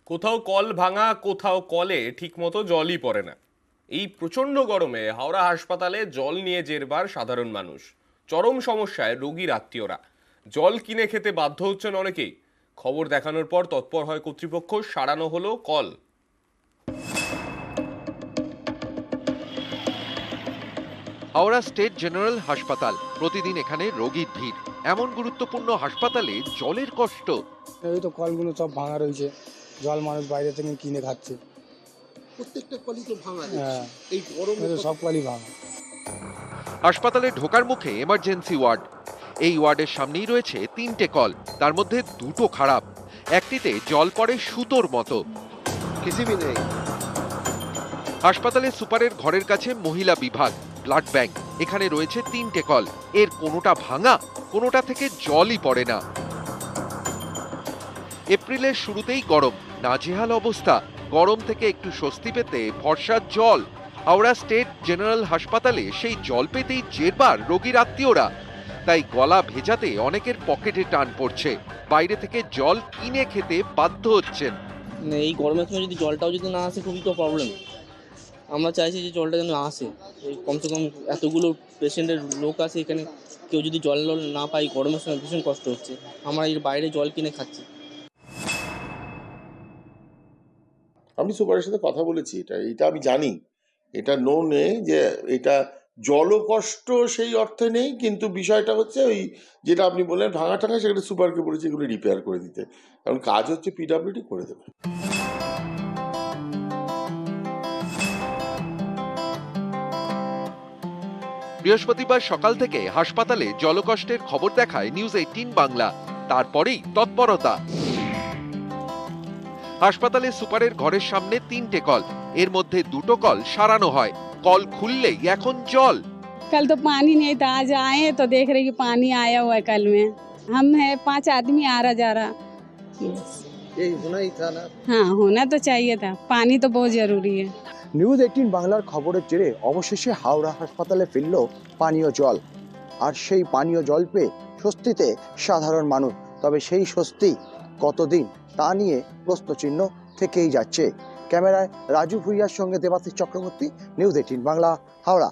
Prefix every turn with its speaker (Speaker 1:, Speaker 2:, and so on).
Speaker 1: কোথাও কল ভাঙা, কোথাও কলে ঠিকমতো জলই পড়ে না। এই প্রচণ্ড গরমে হাওড়া হাসপাতালে জল নিয়ে জেরবার সাধারণ মানুষ। চরম সমস্যায় রোগীর আত্মীয়রা। জল কিনে খেতে বাধ্য হচ্ছেন অনেকেই। খবর দেখানোর পর তৎপর হয় কর্তৃপক্ষ, সারানো হলো কল।
Speaker 2: হাওড়া স্টেট জেনারেল হাসপাতাল, প্রতিদিন এখানে রোগীর ভিড়। এমন গুরুত্বপূর্ণ হাসপাতালে জলের কষ্ট।
Speaker 3: এই তো কলগুলো সব ভাঙা রয়েছে, জল মানুষ বাইরে থেকে কিনে খাচ্ছে।
Speaker 4: প্রত্যেকটা কলই তো ভাঙা।
Speaker 3: হ্যাঁ,
Speaker 4: এই গরমে
Speaker 3: এই তো সব কলই ভাঙা।
Speaker 2: হাসপাতালে ঢোকার মুখে এমার্জেন্সি ওয়ার্ড। এই ওয়ার্ডের সামনেই রয়েছে 3টে কল, তার মধ্যে 2টো খারাপ। একটিতে জল পড়ে সুতোর মতো।
Speaker 4: কিছু নেই।
Speaker 2: হাসপাতালের সুপারের ঘরের কাছে মহিলা বিভাগ, ব্লাড ব্যাংক। এখানে রয়েছে 3টে কল, এর কোনোটা ভাঙা, কোনোটা থেকে জলই পড়ে না। এপ্রিলের শুরুতেই গরম, নাজেহাল অবস্থা। গরম থেকে একটু স্বস্তি পেতে ভরসার জল। হাওড়া স্টেট জেনারেল হাসপাতালে সেই জল পেতেই জেরবার রোগীর আত্মীয়রা। তাই গলা ভেজাতে অনেকের পকেটে টান পড়ছে, বাইরে থেকে জল কিনে খেতে বাধ্য হচ্ছেন।
Speaker 5: এই গরমের সময় যদি জলটাও যদি না আসে, খুবই তো প্রবলেম। আমরা চাইছি যে জলটা যেন আসে। এই কমসে কম এতগুলো পেশেন্টের লোক আছে এখানে, কেউ যদি জল না পাই, গরমের সময় ভীষণ কষ্ট হচ্ছে। আমরা এর বাইরে জল কিনে খাচ্ছি।
Speaker 6: আমি সুপারের সাথে কথা বলেছি, এটা আমি জানি, এটা নো নেই যে এটা জলকষ্ট সেই অর্থে নেই, কিন্তু বিষয়টা হচ্ছে ওই যেটা আপনি বললেন ভাঙা টাঙা, সেখানে সুপারকে বলেছি এগুলো রিপেয়ার করে দিতে, কারণ কাজ হচ্ছে পিডব্লিউডি করে দেবে।
Speaker 2: বৃহস্পতিবার সকাল থেকে হাসপাতালে জলকষ্টের খবর দেখায় নিউজ 18 বাংলা। তারপরেই তৎপরতা। হাসপাতালে সুপারের ঘরের সামনে 3টে কল, এর মধ্যে 2টো কল সারানো হয়। কল খুললেই এখন জল।
Speaker 7: कल तो पानी नहीं था, आज आए हैं तो देख रहे कि पानी आया हुआ है। कल में हम है 5 आदमी आ रहा जा रहा।
Speaker 4: এই হোনাই থা না।
Speaker 7: हाँ, होना तो चाहिए था, पानी तो बहुत जरूरी है।
Speaker 8: নিউজ 18 বাংলার খবরের জেরে অবশেষে হাওড়া হাসপাতালে ফিরল পানীয় জল। আর সেই পানীয় জল পেয়ে স্বস্তিতে সাধারণ মানুষ। তবে সেই স্বস্তি কতদিন তা নিয়ে প্রশ্নচিহ্ন থেকেই যাচ্ছে। ক্যামেরায় রাজু ভুইয়ার সঙ্গে দেবাশিস চক্রবর্তী, নিউজ 18 বাংলা, হাওড়া।